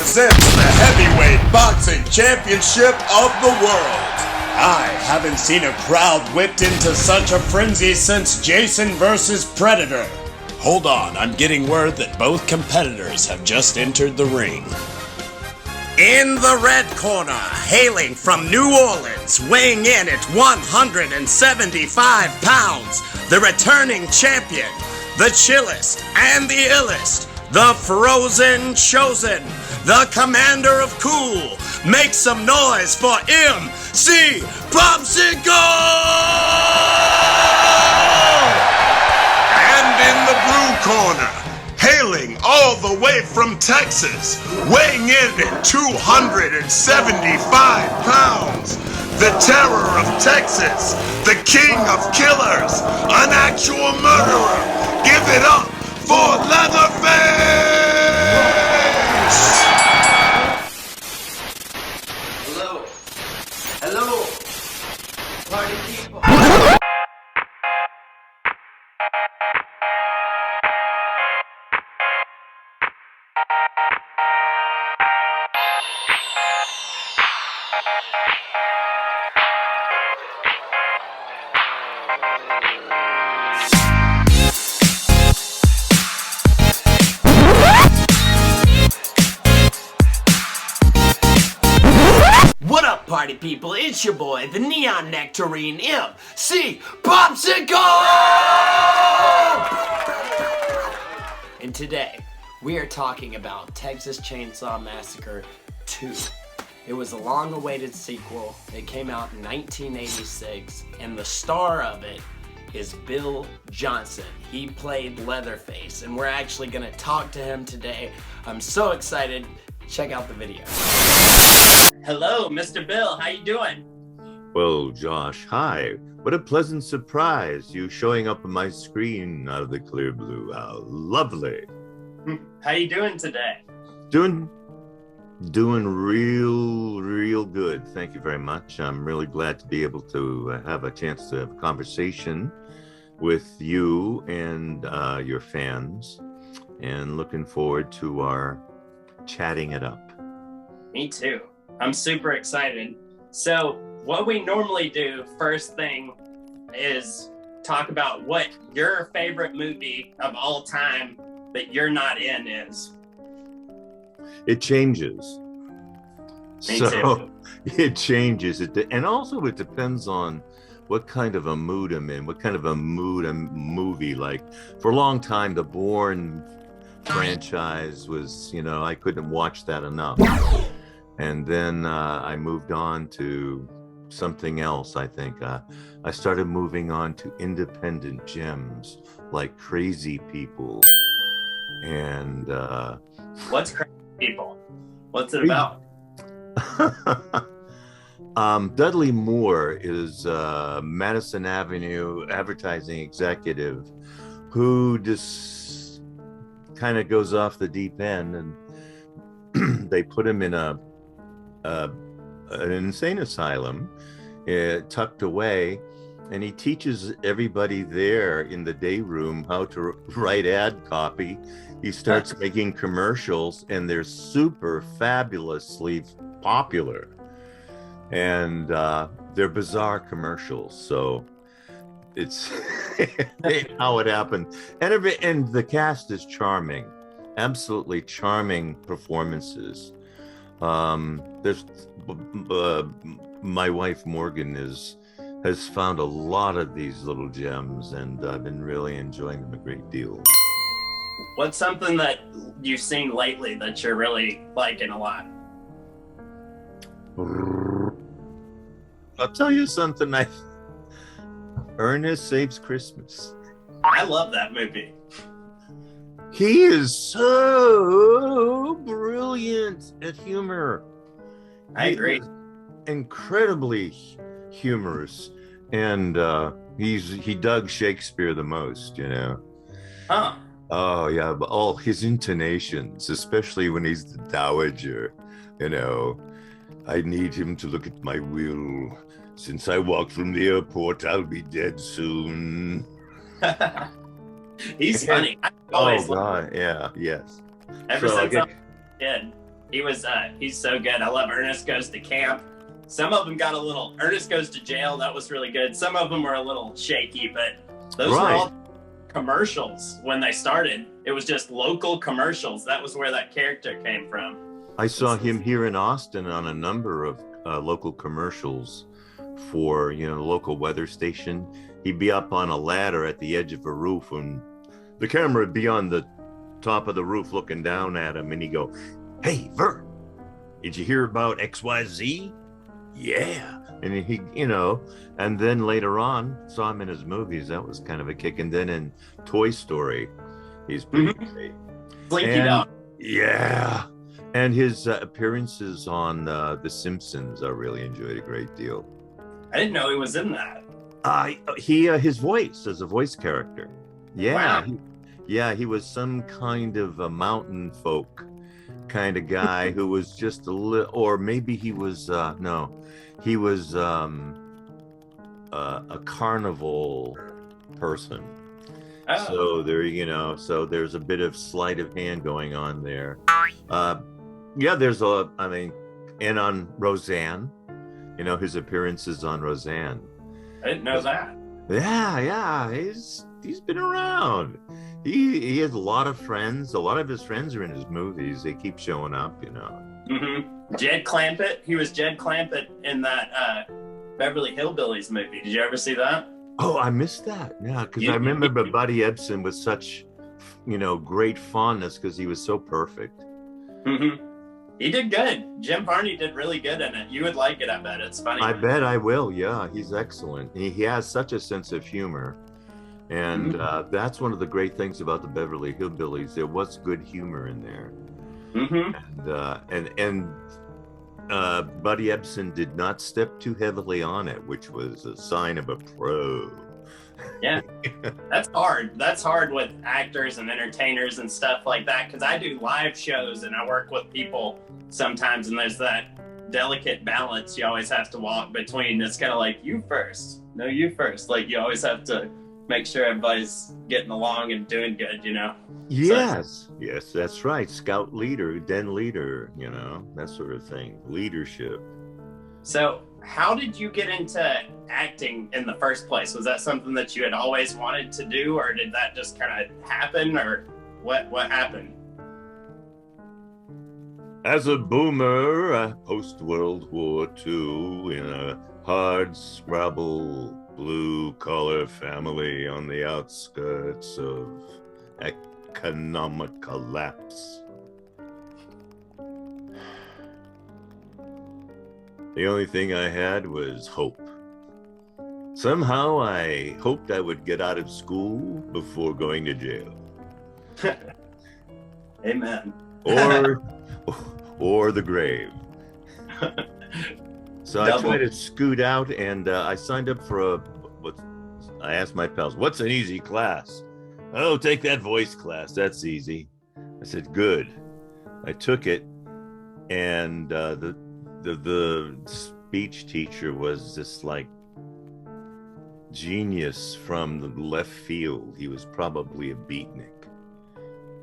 presents the Heavyweight Boxing Championship of the world. I haven't seen a crowd whipped into such a frenzy since Jason vs. Predator. Hold on, I'm getting word that both competitors have just entered the ring. In the red corner, hailing from New Orleans, weighing in at 175 pounds, the returning champion, the chillest and the illest, the Frozen Chosen, the commander of cool. Make some noise for MC Popsicle! And in the blue corner, hailing all the way from Texas, weighing in at 275 pounds, the terror of Texas, the king of killers, an actual murderer. Give it up for Leatherface! Hello, party people. What up, party people? It's your boy, the Neon Nectarine MC Popsicle! And today, we are talking about Texas Chainsaw Massacre 2. It was a long-awaited sequel. It came out in 1986, and the star of it is Bill Johnson. He played Leatherface, and we're actually gonna talk to him today. I'm so excited. Check out the video. Hello, Mr. Bill. How you doing? Well, Josh, hi. What a pleasant surprise, you showing up on my screen out of the clear blue. How lovely. How you doing today? Doing real good. Thank you very much. I'm really glad to be able to have a chance to have a conversation with you and your fans, and looking forward to our chatting it up. Me too. I'm super excited. So what we normally do first thing is talk about what your favorite movie of all time that you're not in is. It changes. Me too. It changes. And also it depends on what kind of a mood I'm in, what kind of a mood a movie. Like for a long time, the Bourne franchise was, I couldn't watch that enough. And then I moved on to something else, I think. I started moving on to independent gems like Crazy People. And What's Crazy People? What's it about? Dudley Moore is a Madison Avenue advertising executive who just kind of goes off the deep end, and they put him in an insane asylum, tucked away, and he teaches everybody there in the day room how to write ad copy. He starts making commercials, and they're super fabulously popular, and they're bizarre commercials. So it's how it happened. And the cast is charming, absolutely charming performances. There's my wife Morgan has found a lot of these little gems, and I've been really enjoying them a great deal. What's something that you've seen lately that you're really liking a lot? I'll tell you something. Ernest Saves Christmas. I love that movie. He is so brilliant at humor. I agree. Incredibly humorous, and he dug Shakespeare the most, Huh. Oh yeah, but all his intonations, especially when he's the dowager, I need him to look at my will. Since I walked from the airport, I'll be dead soon. He's funny. I always God, yeah, yes. Ever since I was a kid. He's so good. I love Ernest Goes to Camp. Some of them got a little, Ernest Goes to Jail, that was really good. Some of them were a little shaky, but those were all commercials when they started. It was just local commercials. That was where that character came from. I saw him here in Austin on a number of local commercials for, the local weather station. He'd be up on a ladder at the edge of a roof, and the camera would be on the top of the roof looking down at him, and he'd go, "Hey, Vern, did you hear about XYZ? Yeah." And he, and then later on, saw him in his movies. That was kind of a kick. And then in Toy Story, he's pretty great. Blinky Dog. Yeah. And his appearances on The Simpsons, I really enjoyed a great deal. I didn't know he was in that. His voice as a voice character. Yeah. Wow. He was some kind of a mountain folk kind of guy who was just a little, or maybe he was, he was a carnival person. Oh. So there, so there's a bit of sleight of hand going on there. And on Roseanne, his appearances on Roseanne. I didn't know that. Yeah, he's been around. He has a lot of friends. A lot of his friends are in his movies. They keep showing up, Mm-hmm. Jed Clampett. He was Jed Clampett in that Beverly Hillbillies movie. Did you ever see that? Oh, I missed that. Yeah, because I remember Buddy Ebsen with such, great fondness because he was so perfect. Mm-hmm. He did good. Jim Varney did really good in it. You would like it, I bet. It's funny. I bet I will. Yeah, he's excellent. He has such a sense of humor. And that's one of the great things about the Beverly Hillbillies. There was good humor in there. Mm-hmm. And Buddy Ebsen did not step too heavily on it, which was a sign of a pro. Yeah, that's hard. That's hard with actors and entertainers and stuff like that, because I do live shows and I work with people sometimes, and there's that delicate balance you always have to walk between. It's kind of like, you first. No, you first. Like, you always have to make sure everybody's getting along and doing good, Yes, yes, that's right. Scout leader, den leader, that sort of thing. Leadership. So how did you get into acting in the first place? Was that something that you had always wanted to do, or did that just kind of happen, or what happened? As a boomer, post-World War II, in a hard-scrabble, blue-collar family on the outskirts of economic collapse. The only thing I had was hope. Somehow I hoped I would get out of school before going to jail. Amen. Or the grave. So I tried to scoot out, and I signed up for I asked my pals, "What's an easy class?" "Oh, take that voice class. That's easy." I said, "Good." I took it, and the speech teacher was this genius from the left field. He was probably a beatnik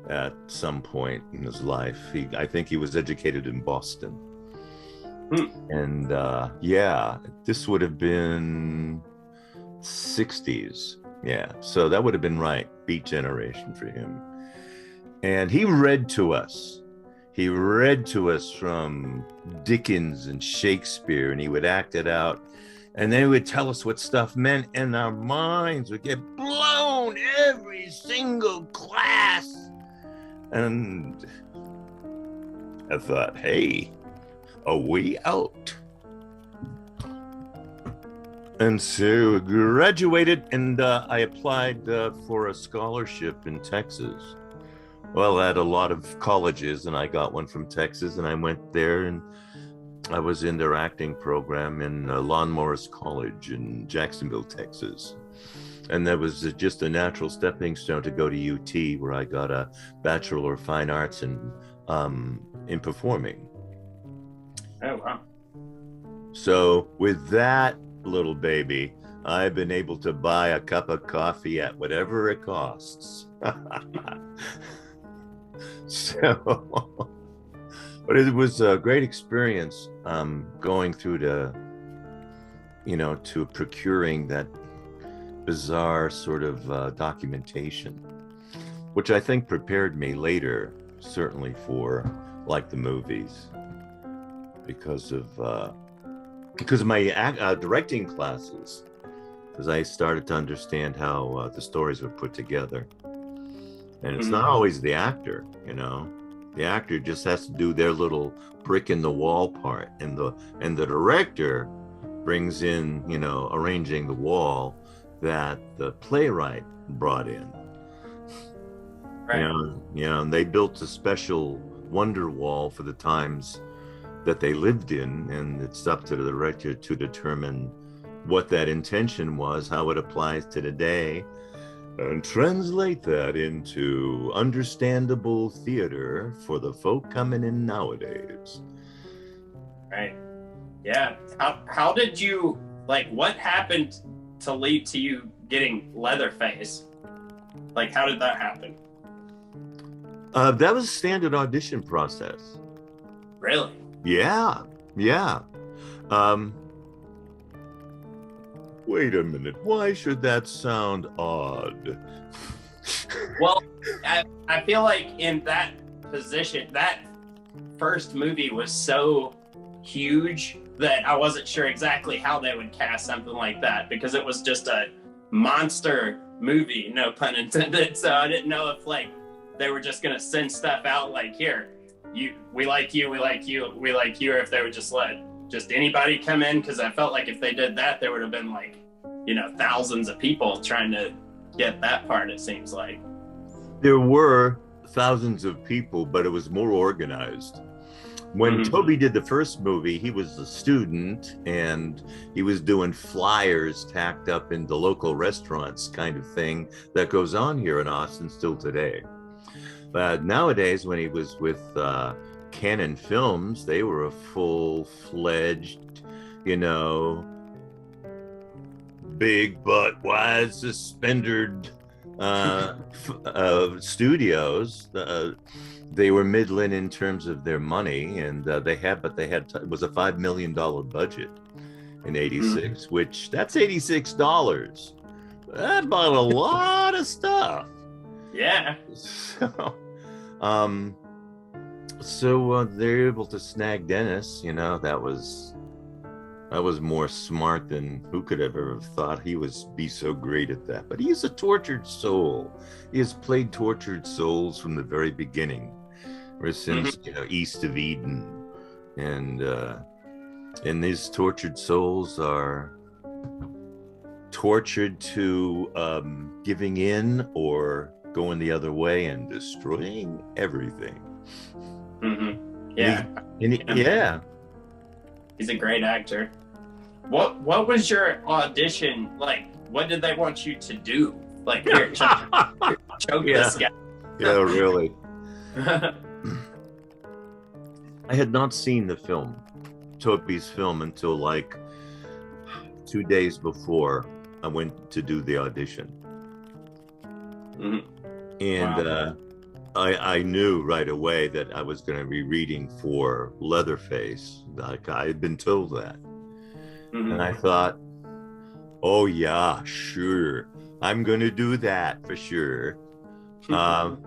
at some point in his life. I think he was educated in Boston. And this would have been 60s. Yeah, so that would have been right. Beat generation for him. And he read to us. He read to us from Dickens and Shakespeare, and he would act it out. And then he would tell us what stuff meant, and our minds would get blown every single class. And I thought, hey, are we out? And so I graduated, and I applied for a scholarship in Texas. Well, at a lot of colleges, and I got one from Texas, and I went there, and I was in their acting program in Lon Morris College in Jacksonville, Texas. And that was just a natural stepping stone to go to UT, where I got a Bachelor of Fine Arts in performing. Oh, wow. So with that little baby, I've been able to buy a cup of coffee at whatever it costs. So But it was a great experience going through to procuring that bizarre sort of documentation, which I think prepared me later, certainly for like the movies, because of my directing classes, because I started to understand how the stories were put together. And it's not always the actor, the actor just has to do their little brick in the wall part, and the director brings in, arranging the wall that the playwright brought in. Right. And they built a special wonder wall for the times that they lived in, and it's up to the director to determine what that intention was, how it applies to today, and translate that into understandable theater for the folk coming in nowadays. Right. Yeah. How did you, what happened to lead to you getting Leatherface? How did that happen? That was a standard audition process. Really? Yeah. Wait a minute. Why should that sound odd? Well, I feel like in that position, that first movie was so huge that I wasn't sure exactly how they would cast something like that, because it was just a monster movie, no pun intended. So I didn't know if they were just gonna send stuff out here, we like you, or if they would just let anybody come in, because I felt like if they did that, there would have been thousands of people trying to get that part, it seems like. There were thousands of people, but it was more organized. When Toby did the first movie, he was a student and he was doing flyers tacked up in the local restaurants kind of thing that goes on here in Austin still today. But nowadays, when he was with Canon Films, they were a full-fledged, big butt, wide suspended studios. They were middling in terms of their money, and it was a $5 million budget in '86, which that's $86. That bought a lot of stuff. Yeah. So they're able to snag Dennis. That was more smart than who could have ever thought he would be so great at that. But he's a tortured soul. He has played tortured souls from the very beginning, ever since East of Eden, and these tortured souls are tortured to giving in or going the other way and destroying everything. Yeah. Yeah. He's a great actor. What was your audition like? What did they want you to do? Here, choke this guy. Yeah, really. I had not seen the film, Toby's film, until 2 days before I went to do the audition. And wow. I knew right away that I was going to be reading for Leatherface. I had been told that. And I thought, oh yeah, sure. I'm going to do that for sure. And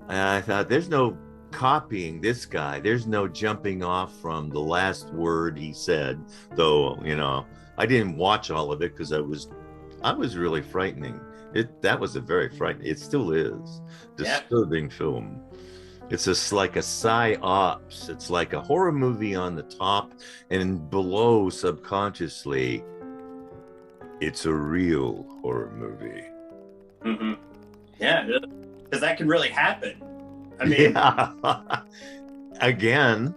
I thought, there's no copying this guy. There's no jumping off from the last word he said. Though, I didn't watch all of it because I was really frightening. That was a very frightening, it still is, disturbing film. It's just like a psy-ops. It's like a horror movie on the top, and below, subconsciously, it's a real horror movie. Yeah, because that could really happen. I mean, yeah. Again.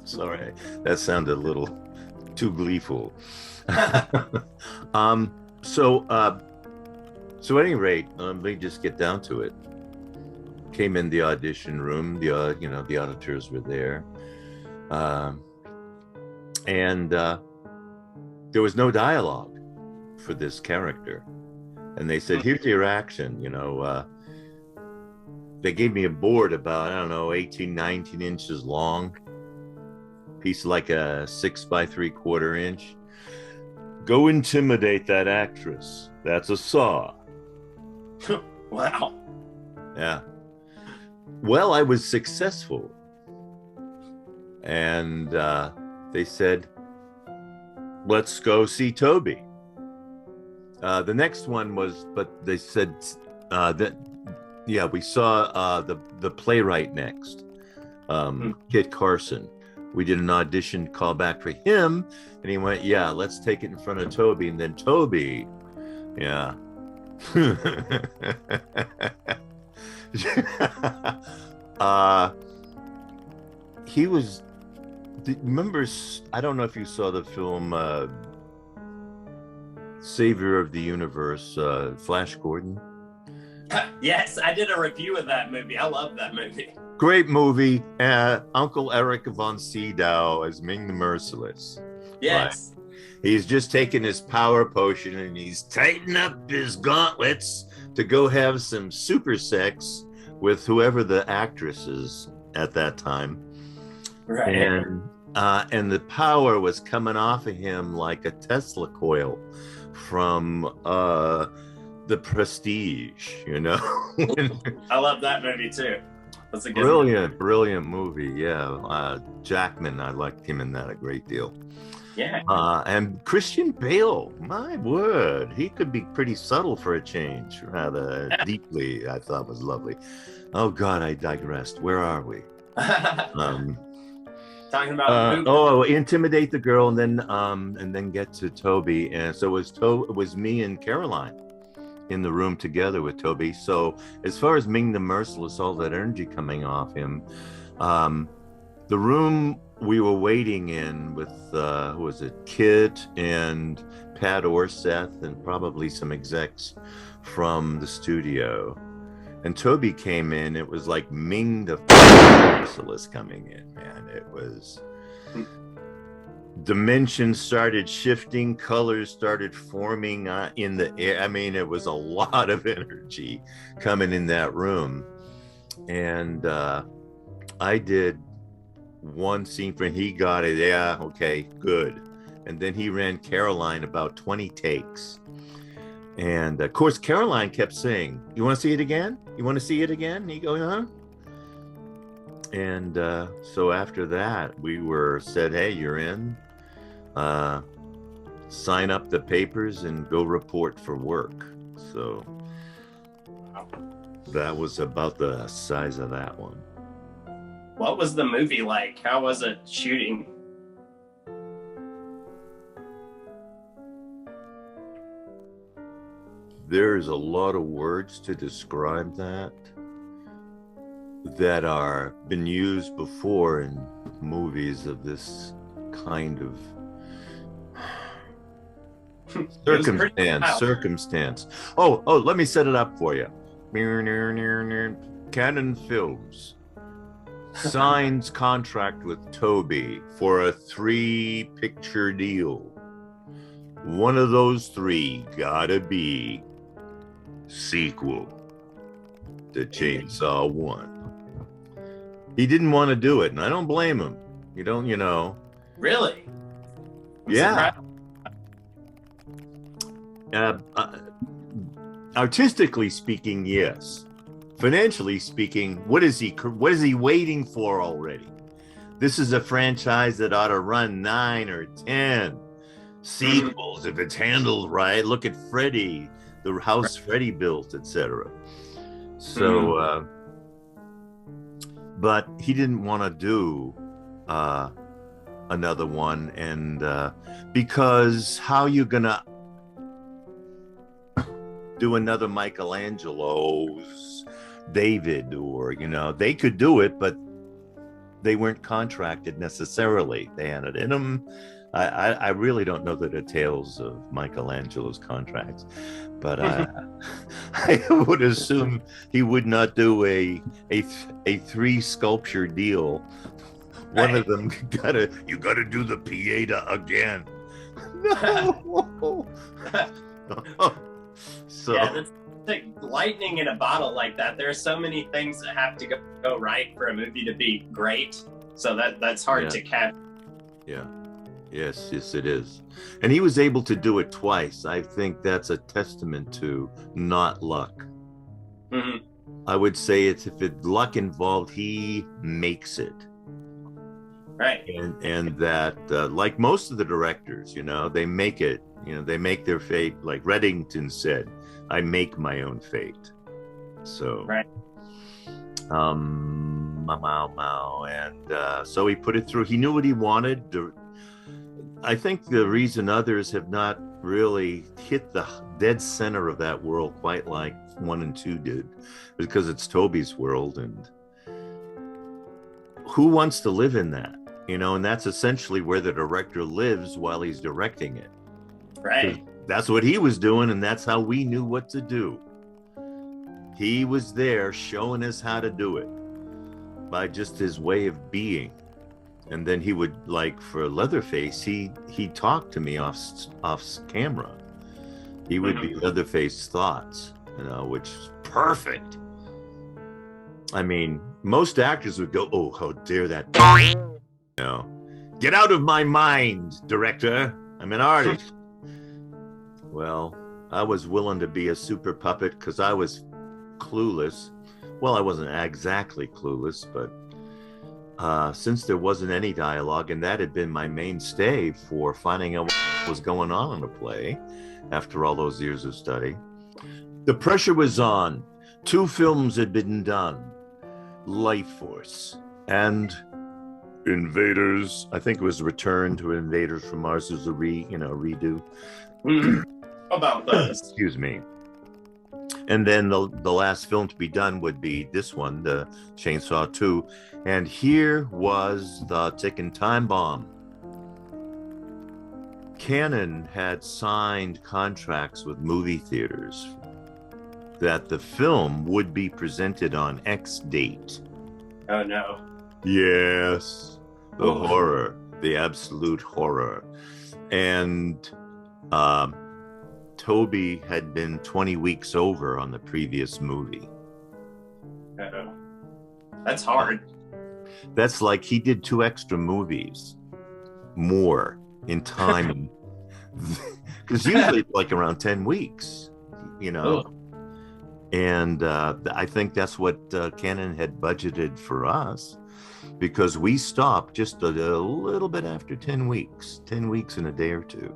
Sorry, that sounded a little too gleeful. So at any rate, let me just get down to it. Came in the audition room, the auditors were there, and there was no dialogue for this character. And they said, here's your action, they gave me a board about, I don't know, 18, 19 inches long, piece like a 6 by 3/4 inch. Go intimidate that actress. That's a saw. Wow. Yeah. Well, I was successful. And they said, let's go see Toby. The next one was, but they said that, yeah, we saw the playwright next, Kit Carson. We did an audition call back for him, and he went, yeah, let's take it in front of Toby. And then Toby, yeah. He was, remember, I don't know if you saw the film Savior of the Universe, Flash Gordon. Yes, I did a review of that movie. I love that movie. Great movie. Uncle Eric von Sydow as Ming the Merciless. Yes. Right. He's just taking his power potion and he's tightening up his gauntlets to go have some super sex with whoever the actress is at that time. Right. And the power was coming off of him like a Tesla coil from The Prestige, you know. I love that movie too. That's a good brilliant movie. Yeah, Jackman, I liked him in that a great deal. Yeah. And Christian Bale, my word, he could be pretty subtle for a change, rather deeply. I thought was lovely. Oh God, I digressed. Where are we? Talking about intimidate the girl, and then get to Toby. And so it was me and Caroline in the room together with Toby. So as far as Ming the Merciless, all that energy coming off him, the room we were waiting in with who was it, Kit and Pat Orseth and probably some execs from the studio. And Toby came in, it was like Ming the Merciless coming in, man. It was, dimensions started shifting, colors started forming in the air. I mean, it was a lot of energy coming in that room. And I did one scene for him. He got it. Yeah, okay, good. And then he ran Caroline about 20 takes. And of course, Caroline kept saying, you want to see it again? You want to see it again? And he goes, huh? And so after that, we were said, hey, you're in. Sign up the papers and go report for work. So that was about the size of that one. What was the movie like? How was it shooting? There's a lot of words to describe that are been used before in movies of this kind of circumstance. Oh, let me set it up for you. Canon Films signs contract with Toby for a 3-picture deal. One of those 3 gotta be sequel to Chainsaw 1. He didn't want to do it, and I don't blame him. You don't, you know. Really? Yeah. Artistically speaking, yes. Financially speaking, what is he waiting for already? This is a franchise that ought to run 9 or 10 sequels if it's handled right. Look at Freddy, the house Freddy built, etc. So, but he didn't want to do another one, and because how you gonna do another Michelangelo's David, or they could do it, but they weren't contracted necessarily. They had it in them. I really don't know the details of Michelangelo's contracts, but I would assume he would not do a 3 sculpture deal. One of them you gotta do the Pieta again. No. So like lightning in a bottle like that. There are so many things that have to go right for a movie to be great. So that's hard to catch. Yeah. Yes, it is. And he was able to do it twice. I think that's a testament to not luck. Mm-hmm. I would say if it's luck involved, he makes it. Right. And that, like most of the directors, they make it. They make their fate. Like Reddington said, "I make my own fate." So, right. And so he put it through. He knew what he wanted. I think the reason others have not really hit the dead center of that world quite like 1 and 2 did, because it's Toby's world, and who wants to live in that? And that's essentially where the director lives while he's directing it. Right. That's what he was doing, and that's how we knew what to do. He was there showing us how to do it by just his way of being. And then he would, like for Leatherface, he talked to me off camera. He would be Leatherface's thoughts, which is perfect. I mean, most actors would go, "Oh, how dare that, get out of my mind, director. I'm an artist." Well, I was willing to be a super puppet because I was clueless. Well, I wasn't exactly clueless, but since there wasn't any dialogue, and that had been my mainstay for finding out what was going on in a play after all those years of study, the pressure was on. 2 films had been done, Life Force and Invaders. I think it was Return to Invaders from Mars. Is a redo. About those. Excuse me. And then the last film to be done would be this one, the Chainsaw 2. And here was the ticking time bomb. Cannon had signed contracts with movie theaters that the film would be presented on X date. Oh, no. Yes. The horror, the absolute horror. And Toby had been 20 weeks over on the previous movie. Uh-oh. That's hard. That's like he did 2 extra movies more in time. Because usually it's like around 10 weeks, And I think that's what Cannon had budgeted for us, because we stopped just a little bit after 10 weeks in a day or 2.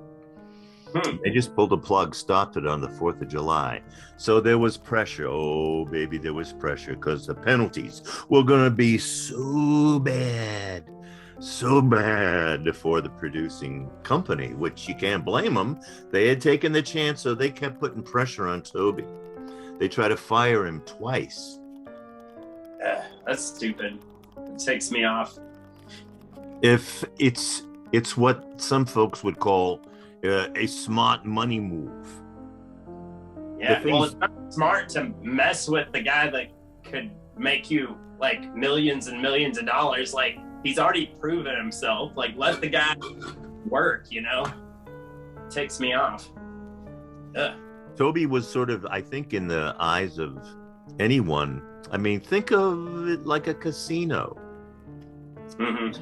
They just pulled the plug, stopped it on the 4th of July. So there was pressure. Oh, baby, there was pressure, because the penalties were going to be so bad for the producing company, which you can't blame them. They had taken the chance, so they kept putting pressure on Toby. They tried to fire him twice. That's stupid. It takes me off. If it's what some folks would call a smart money move. Yeah, well, it's not smart to mess with the guy that could make you like millions and millions of dollars. Like, he's already proven himself. Like, let the guy work, It takes me off. Ugh. Toby was sort of, I think, in the eyes of anyone. I mean, think of it like a casino. Mm-hmm.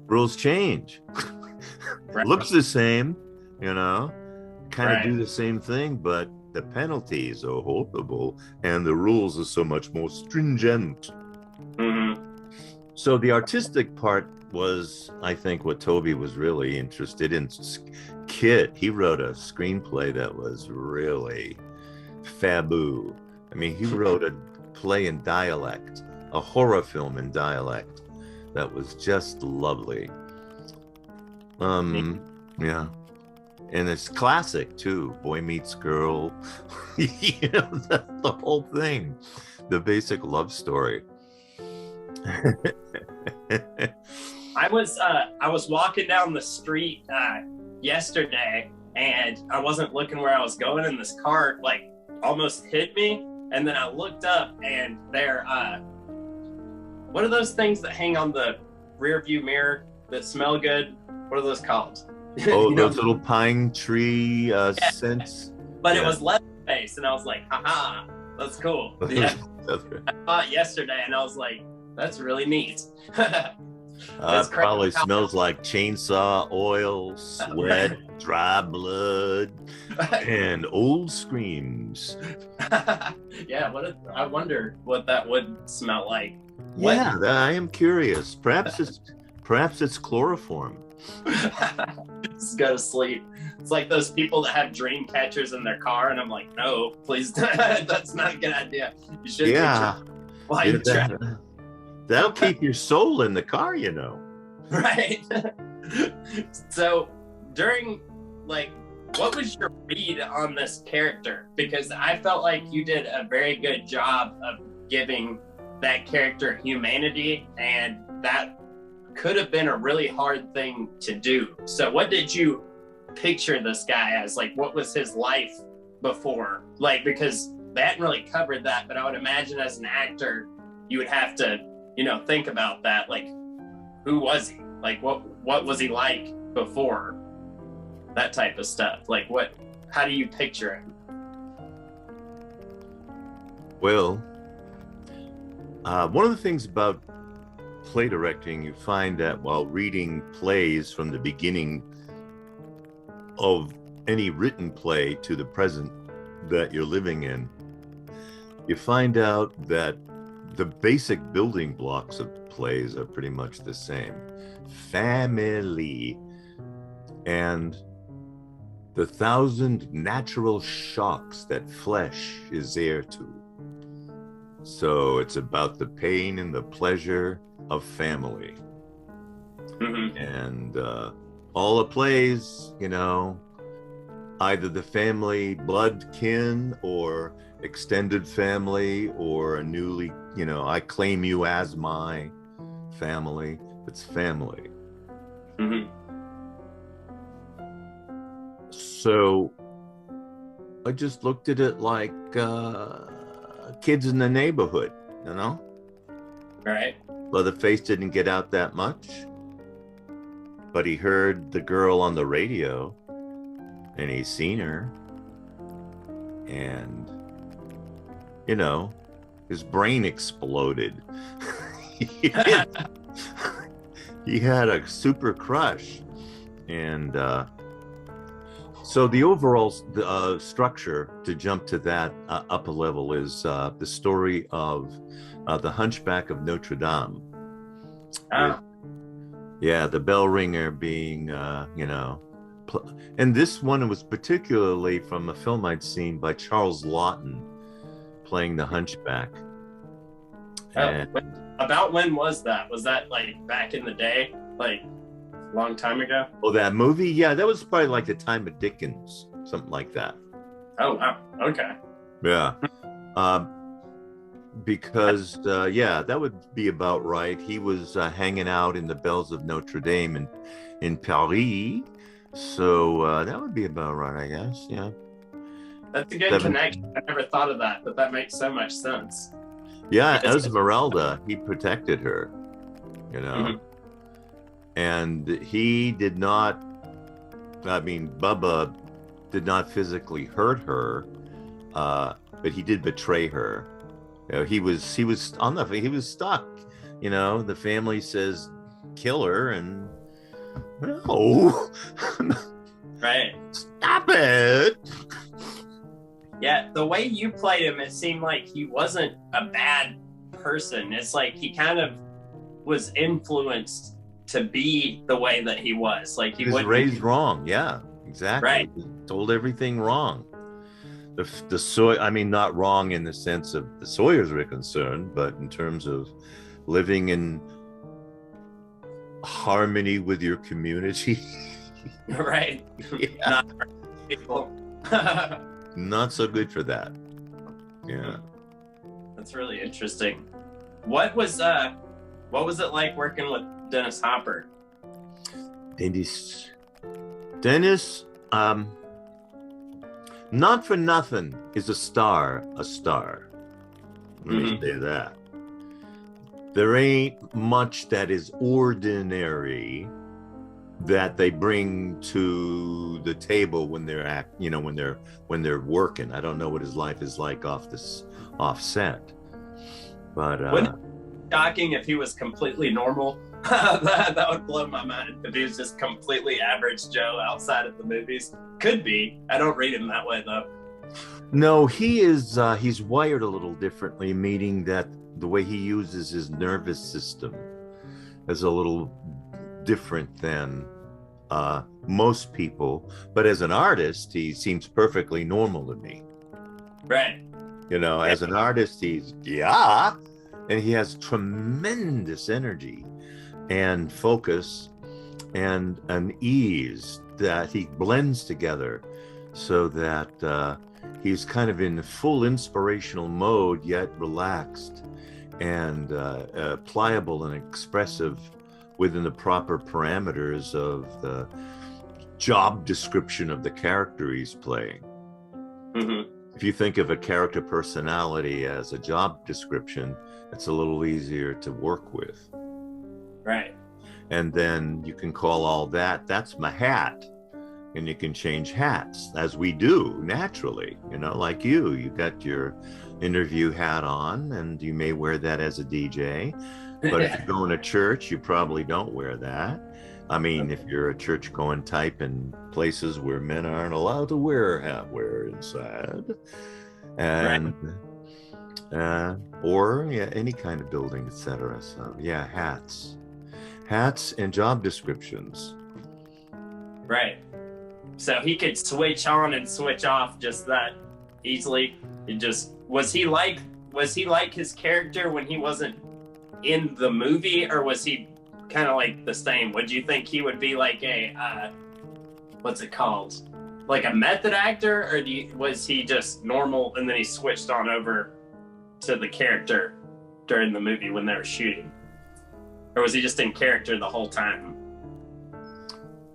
Rules change. Right. Looks the same, kind of Right. do the same thing, but the penalties are horrible and the rules are so much more stringent. Mm-hmm. So the artistic part was, I think, what Toby was really interested in. Kit, he wrote a screenplay that was really faboo. I mean, he wrote a play in dialect, a horror film in dialect that was just lovely. Yeah. And it's classic too. Boy meets girl. That's the whole thing. The basic love story. I was walking down the street yesterday, and I wasn't looking where I was going, and this car like almost hit me, and then I looked up, and they're what are those things that hang on the rear view mirror that smell good? What are those called? Oh, those little pine tree scents. But it was Leatherface. Leatherface, and I was like, haha, that's cool. Yeah, I saw it yesterday, and I was like, that's really neat. It probably smells like chainsaw oil, sweat, dry blood, and old screams. Yeah, I wonder what that would smell like. Yeah, I am curious. Perhaps it's chloroform. Just go to sleep. It's like those people that have dream catchers in their car, and I'm like, no, please, that's not a good idea. You should That'll keep your soul in the car, you know. Right. So during, like, what was your read on this character? Because I felt like you did a very good job of giving that character humanity, and that could have been a really hard thing to do. So what did you picture this guy as? Like, what was his life before? Like, because they hadn't really covered that, but I would imagine as an actor, you would have to, think about that. Like, who was he? Like, what was he like before? That type of stuff. Like, how do you picture him? Well, one of the things about play directing, you find that while reading plays from the beginning of any written play to the present that you're living in, you find out that the basic building blocks of plays are pretty much the same. Family and the 1,000 natural shocks that flesh is heir to. So it's about the pain and the pleasure of family. Mm-hmm. And all the plays, either the family blood kin or extended family or a newly, I claim you as my family. It's family. Mm-hmm. So I just looked at it like kids in the neighborhood, Right. Leatherface didn't get out that much, but he heard the girl on the radio and he's seen her, and his brain exploded. He had a super crush. And so the overall structure, to jump to that upper level, is the story of the Hunchback of Notre Dame. Yeah, the bell ringer being, and this one was particularly from a film I'd seen by Charles Laughton playing the Hunchback. About when was that? Was that like back in the day? Like a long time ago? Oh, that movie? Yeah, that was probably like the time of Dickens, something like that. Oh, wow. Okay. Yeah. Because, that would be about right. He was hanging out in the bells of Notre Dame in Paris. So that would be about right, I guess. Yeah. That's a good connection. I never thought of that, but that makes so much sense. Yeah, Esmeralda, he protected her, Mm-hmm. And he did not, Bubba did not physically hurt her, but he did betray her. He was stuck. The family says kill her, and no, right. Stop it. Yeah, the way you played him, it seemed like he wasn't a bad person. It's like he kind of was influenced to be the way that he was. Like he was raised wrong. Yeah, exactly. Right. He told everything wrong. The not wrong in the sense of the Sawyers were concerned, but in terms of living in harmony with your community. Right. Yeah. Not people. Not so good for that. Yeah. That's really interesting. What was it like working with Dennis Hopper? Dennis, not for nothing is a star. Let me say that. There ain't much that is ordinary that they bring to the table when they're when they're working. I don't know what his life is like off set, but Wouldn't it be shocking if he was completely normal? that would blow my mind if he was just completely average Joe outside of the movies. Could be. I don't read him that way though. no, he is he's wired a little differently, meaning that the way he uses his nervous system is a little different than most people. But as an artist, he seems perfectly normal to me. Right. As an artist, and he has tremendous energy and focus and an ease that he blends together so that he's kind of in full inspirational mode, yet relaxed and pliable and expressive within the proper parameters of the job description of the character he's playing. Mm-hmm. If you think of a character personality as a job description, it's a little easier to work with. Right. And then you can call all that's my hat. And you can change hats, as we do naturally, like you got your interview hat on, and you may wear that as a DJ. But if you're going to church, you probably don't wear that. I mean, if you're a church-going type in places where men aren't allowed to wear hat wear inside, and or any kind of building, etc. So hats and job descriptions. Right. So he could switch on and switch off just that easily. Was he like his character when he wasn't in the movie, or was he kind of like the same? Would you think he would be like a what's it called, like a method actor, or was he just normal and then he switched on over to the character during the movie when they were shooting, or was he just in character the whole time?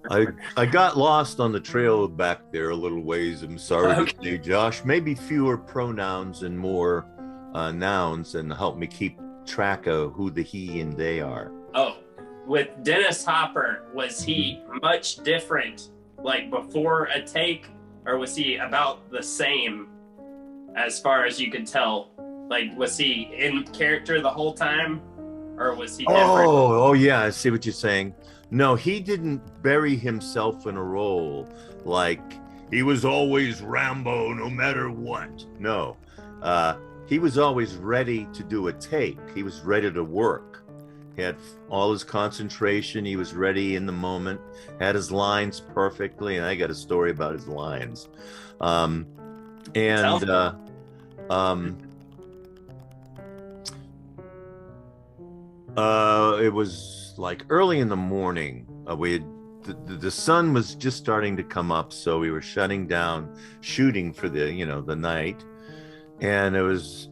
I got lost on the trail back there a little ways. I'm sorry to say, Josh. Maybe fewer pronouns and more nouns, and help me keep track of who the he and they are. Oh, with Dennis Hopper, was he much different, like before a take, or was he about the same as far as you could tell? Like, was he in character the whole time, or was he different? Oh, yeah, I see what you're saying. No, he didn't bury himself in a role like he was always Rambo no matter what. No, he was always ready to do a take. He was ready to work. He had all his concentration. He was ready in the moment, had his lines perfectly. And I got a story about his lines. It was like early in the morning. The sun was just starting to come up, so we were shutting down shooting for the night, and it was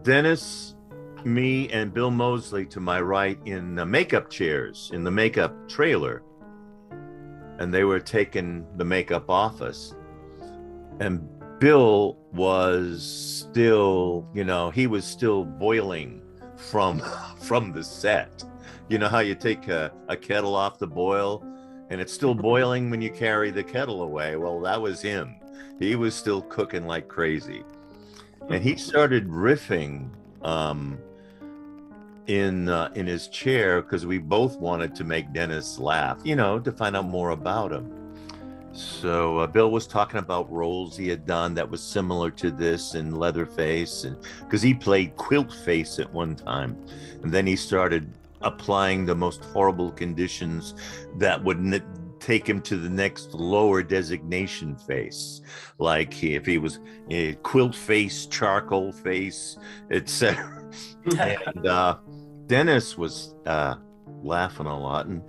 Dennis, me, and Bill Moseley to my right in the makeup chairs in the makeup trailer, and they were taking the makeup off us, and Bill was still, he was still boiling from the set. You know how you take a kettle off the boil and it's still boiling when you carry the kettle away? Well, that was him. He was still cooking like crazy. And he started riffing in his chair because we both wanted to make Dennis laugh, to find out more about him. So Bill was talking about roles he had done that was similar to this in Leatherface, and because he played Quilt Face at one time, and then he started applying the most horrible conditions that would take him to the next lower designation face, like if he was a quilt face, charcoal face, etc. And Dennis was laughing a lot, and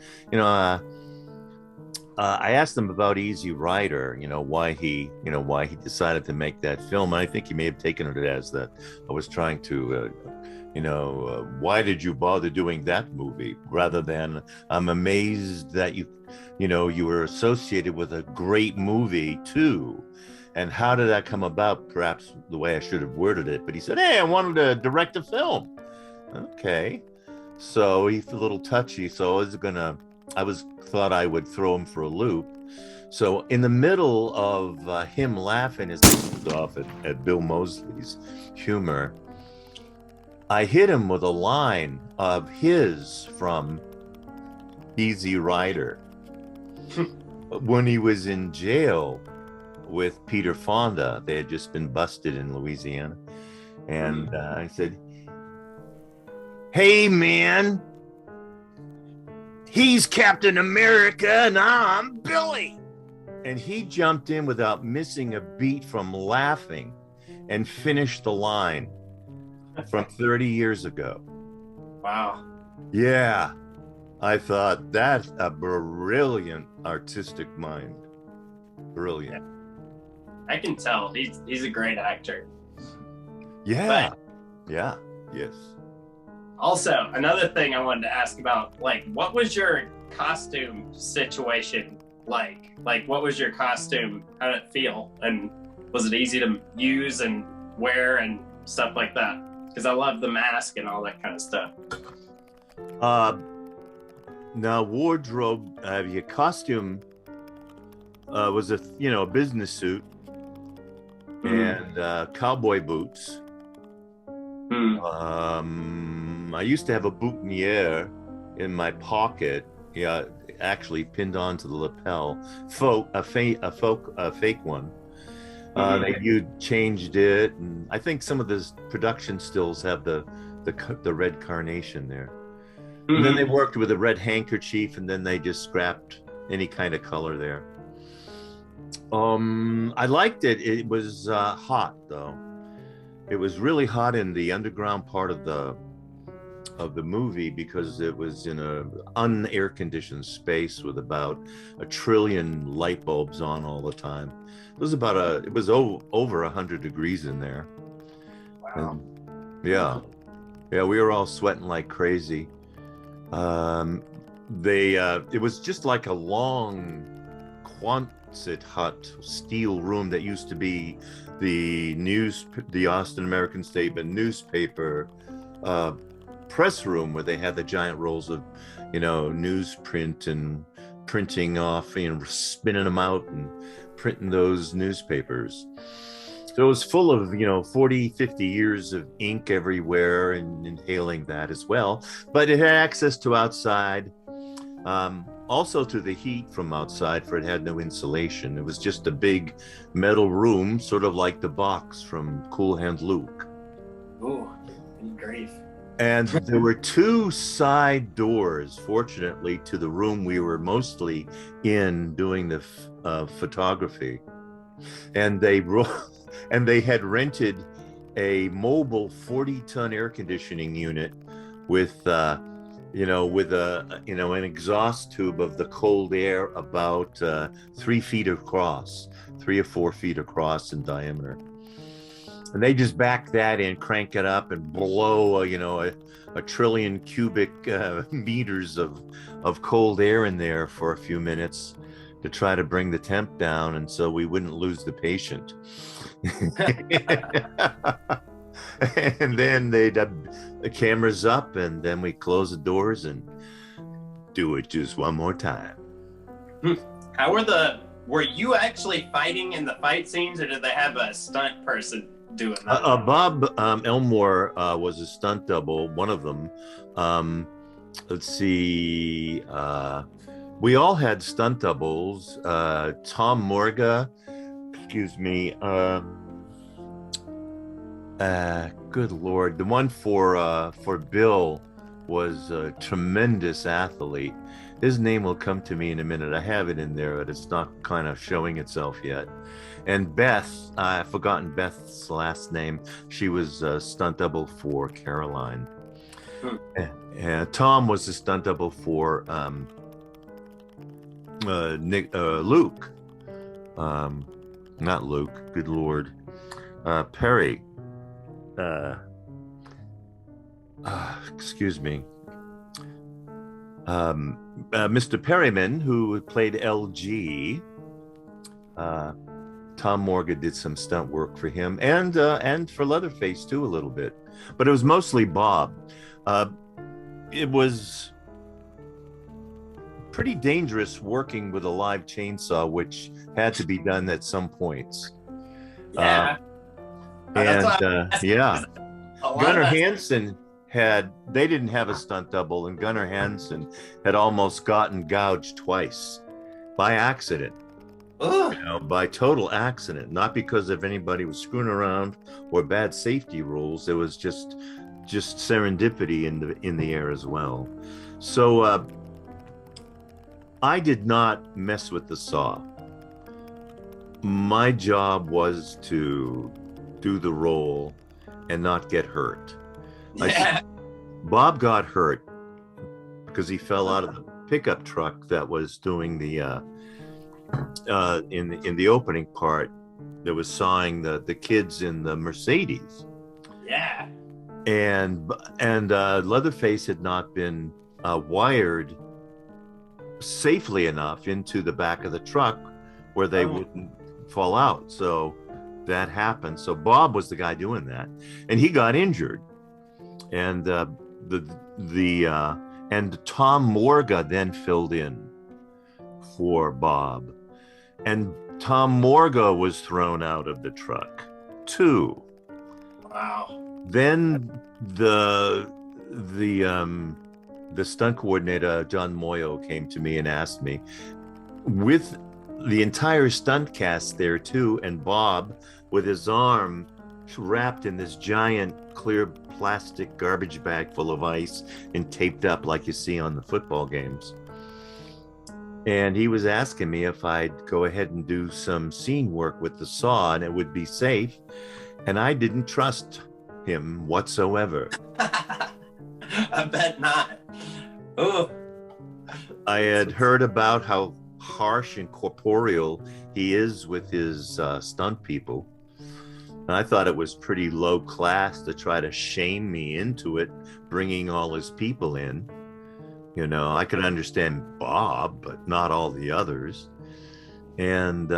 I asked him about Easy Rider, why he decided to make that film. And I think he may have taken it as that I was trying to, why did you bother doing that movie? Rather than, I'm amazed that you were associated with a great movie too. And how did that come about? Perhaps the way I should have worded it. But he said, hey, I wanted to direct a film. Okay. So he's a little touchy. So I was going to thought I would throw him for a loop. So in the middle of him laughing his head off at Bill Moseley's humor, I hit him with a line of his from Easy Rider when he was in jail with Peter Fonda. They had just been busted in Louisiana. And I said, "Hey, man, he's Captain America and I'm Billy." And he jumped in without missing a beat from laughing and finished the line from 30 years ago. Wow. Yeah. I thought that's a brilliant artistic mind. Brilliant. I can tell he's a great actor. Yeah. But yeah. Yes. also, another thing I wanted to ask about, like, what was your costume situation like? Like, what was your costume? How did it feel? And was it easy to use and wear and stuff like that? Because I love the mask and all that kind of stuff. Now, wardrobe, your costume was a business suit and cowboy boots. I used to have a boutonniere in my pocket, actually pinned onto the lapel, a fake one. You changed it, and I think some of the production stills have the red carnation there. And then they worked with a red handkerchief, and then they just scrapped any kind of color there. I liked it. It was hot, though. It was really hot in the underground part of the movie because it was in a unair conditioned space with about 1 trillion light bulbs on all the time. It was over 100 degrees in there. Wow. And, yeah, we were all sweating like crazy. It was just like a long Quonset hut steel room that used to be the Austin American Statement newspaper press room, where they had the giant rolls of newsprint and printing off spinning them out and printing those newspapers. So it was full of 40-50 years of ink everywhere and inhaling that as well, but it had access to outside, also to the heat from outside, for it had no insulation. It was just a big metal room, sort of like the box from Cool Hand Luke. Ooh, grief. And there were 2 side doors, fortunately, to the room we were mostly in doing the photography. And they had rented a mobile 40-ton air conditioning unit with an exhaust tube of the cold air about 3 feet across, 3 or 4 feet across in diameter. And they just back that in, crank it up, and blow a trillion cubic meters of cold air in there for a few minutes to try to bring the temp down, and so we wouldn't lose the patient. And then they'd have the cameras up, and then we close the doors and do it just one more time. How were you actually fighting in the fight scenes, or did they have a stunt person doing that? Bob Elmore was a stunt double, one of them. Let's see. We all had stunt doubles. Tom Morga, excuse me. Good Lord. The one for Bill was a tremendous athlete. His name will come to me in a minute. I have it in there, but it's not kind of showing itself yet. And Beth, I've forgotten Beth's last name. She was a stunt double for Caroline. And Tom was a stunt double for Luke. Not Luke, good Lord. Perry. Excuse me. Mr. Perryman, who played LG, Tom Morgan did some stunt work for him, and for Leatherface too, a little bit, but it was mostly Bob. It was pretty dangerous working with a live chainsaw, which had to be done at some points. Yeah. And yeah, A lot Gunnar of that- Hansen they didn't have a stunt double, and Gunnar Hansen had almost gotten gouged twice by accident. Ugh. By total accident, not because of anybody was screwing around or bad safety rules. It was just serendipity in the air as well. So I did not mess with the saw. My job was to do the roll and not get hurt. Yeah. Bob got hurt because he fell out of the pickup truck that was doing the in the opening part that was sawing the kids in the Mercedes. Yeah. And Leatherface had not been wired safely enough into the back of the truck where they wouldn't fall out. So that happened. So Bob was the guy doing that, and he got injured. And and Tom Morga then filled in for Bob, and Tom Morga was thrown out of the truck too. Wow. Then the stunt coordinator John Moyo came to me and asked me, with the entire stunt cast there too, and Bob with his arm wrapped in this giant clear plastic garbage bag full of ice and taped up like you see on the football games. And he was asking me if I'd go ahead and do some scene work with the saw and it would be safe. And I didn't trust him whatsoever. I bet not. Oh. I had heard about how harsh and corporeal he is with his stunt people. And I thought it was pretty low class to try to shame me into it, bringing all his people in. You know, I could understand Bob, but not all the others. And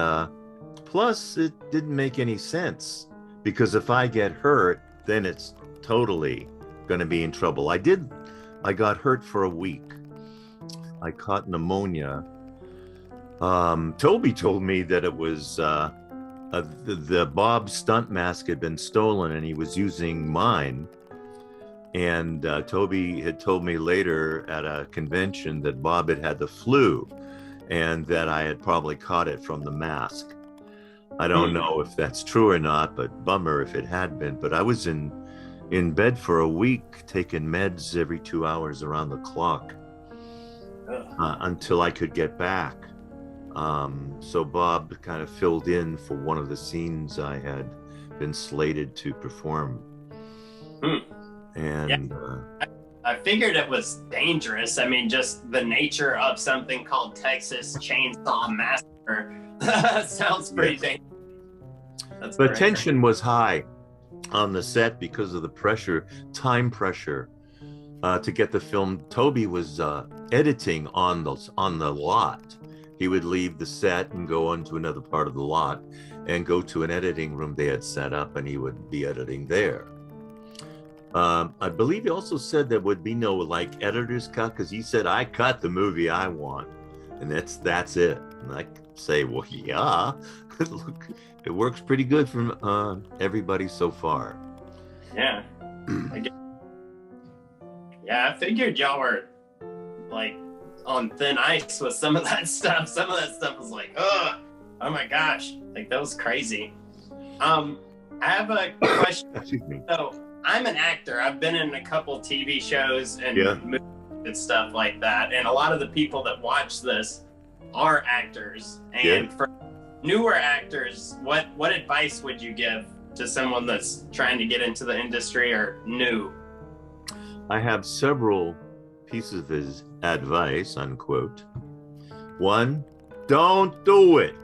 plus, it didn't make any sense, because if I get hurt, then it's totally going to be in trouble. I got hurt for a week. I caught pneumonia. Toby told me that it was the Bob stunt mask had been stolen and he was using mine. And Toby had told me later at a convention that Bob had the flu and that I had probably caught it from the mask. I don't know if that's true or not, but bummer if it had been. But I was in bed for a week taking meds every 2 hours around the clock until I could get back. So Bob kind of filled in for one of the scenes I had been slated to perform. And I figured it was dangerous. I mean, just the nature of something called Texas Chainsaw Massacre sounds pretty dangerous. That's the great. tension was high on the set because of the pressure, time pressure, to get the film. Toby was editing on the lot. He would leave the set and go on to another part of the lot and go to an editing room they had set up, and he would be editing there. I believe he also said there would be no like editor's cut, because he said, I cut the movie I want, and that's it. And I say, well, yeah, look, it works pretty good for everybody so far. Yeah. I figured y'all were like on thin ice with some of that stuff. Some of that stuff was like, oh my gosh, like that was crazy. I have a question. Excuse me. So I'm an actor. I've been in a couple TV shows and movies and stuff like that. And a lot of the people that watch this are actors. And for newer actors, what advice would you give to someone that's trying to get into the industry or new? I have several pieces of his advice, unquote. One, don't do it.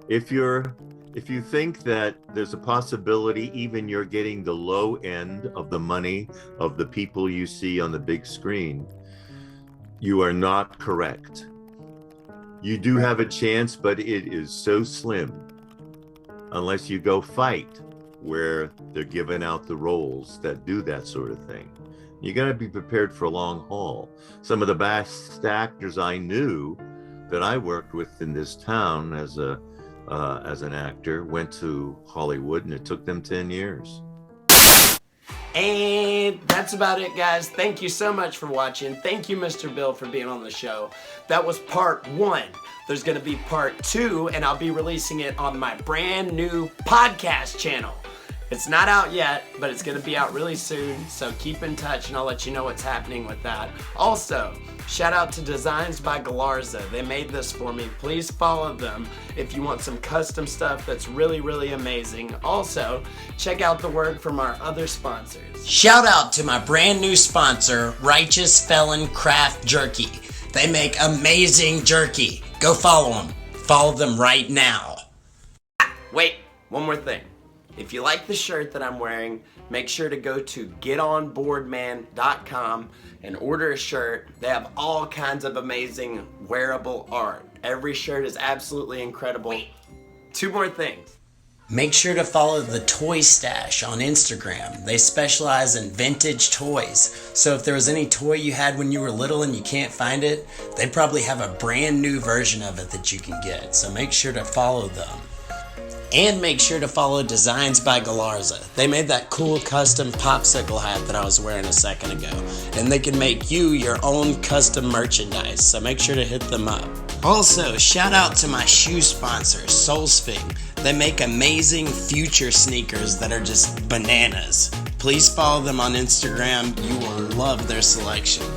If you think that there's a possibility even you're getting the low end of the money of the people you see on the big screen, you are not correct. You do have a chance, but it is so slim unless you go fight where they're giving out the roles that do that sort of thing. You got to be prepared for a long haul. Some of the best actors I knew that I worked with in this town as an actor went to Hollywood, and it took them 10 years. And that's about it, guys. Thank you so much for watching. Thank you, Mr. Bill, for being on the show. That was part 1. There's going to be part 2, and I'll be releasing it on my brand new podcast channel. It's not out yet, but it's going to be out really soon, so keep in touch and I'll let you know what's happening with that. Also, shout out to Designs by Galarza. They made this for me. Please follow them if you want some custom stuff that's really, really amazing. Also, check out the work from our other sponsors. Shout out to my brand new sponsor, Righteous Felon Craft Jerky. They make amazing jerky. Go follow them. Follow them right now. Wait, one more thing. If you like the shirt that I'm wearing, make sure to go to getonboardman.com and order a shirt. They have all kinds of amazing wearable art. Every shirt is absolutely incredible. Wait. 2 more things. Make sure to follow the Toy Stash on Instagram. They specialize in vintage toys. So if there was any toy you had when you were little and you can't find it, they probably have a brand new version of it that you can get. So make sure to follow them. And make sure to follow Designs by Galarza. They made that cool custom popsicle hat that I was wearing a second ago. And they can make you your own custom merchandise, so make sure to hit them up. Also, shout out to my shoe sponsor, Solsfing. They make amazing future sneakers that are just bananas. Please follow them on Instagram. You will love their selection.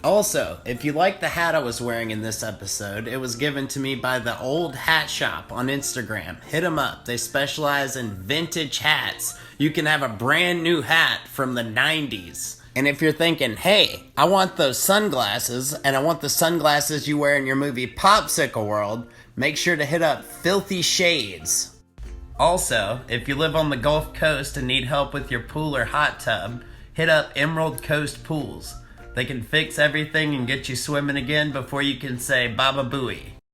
Also, if you like the hat I was wearing in this episode, it was given to me by the Old Hat Shop on Instagram. Hit them up. They specialize in vintage hats. You can have a brand new hat from the 90s. And if you're thinking, hey, I want those sunglasses, and I want the sunglasses you wear in your movie Popsicle World, make sure to hit up Filthy Shades. Also, if you live on the Gulf Coast and need help with your pool or hot tub, hit up Emerald Coast Pools. They can fix everything and get you swimming again before you can say Baba Booey.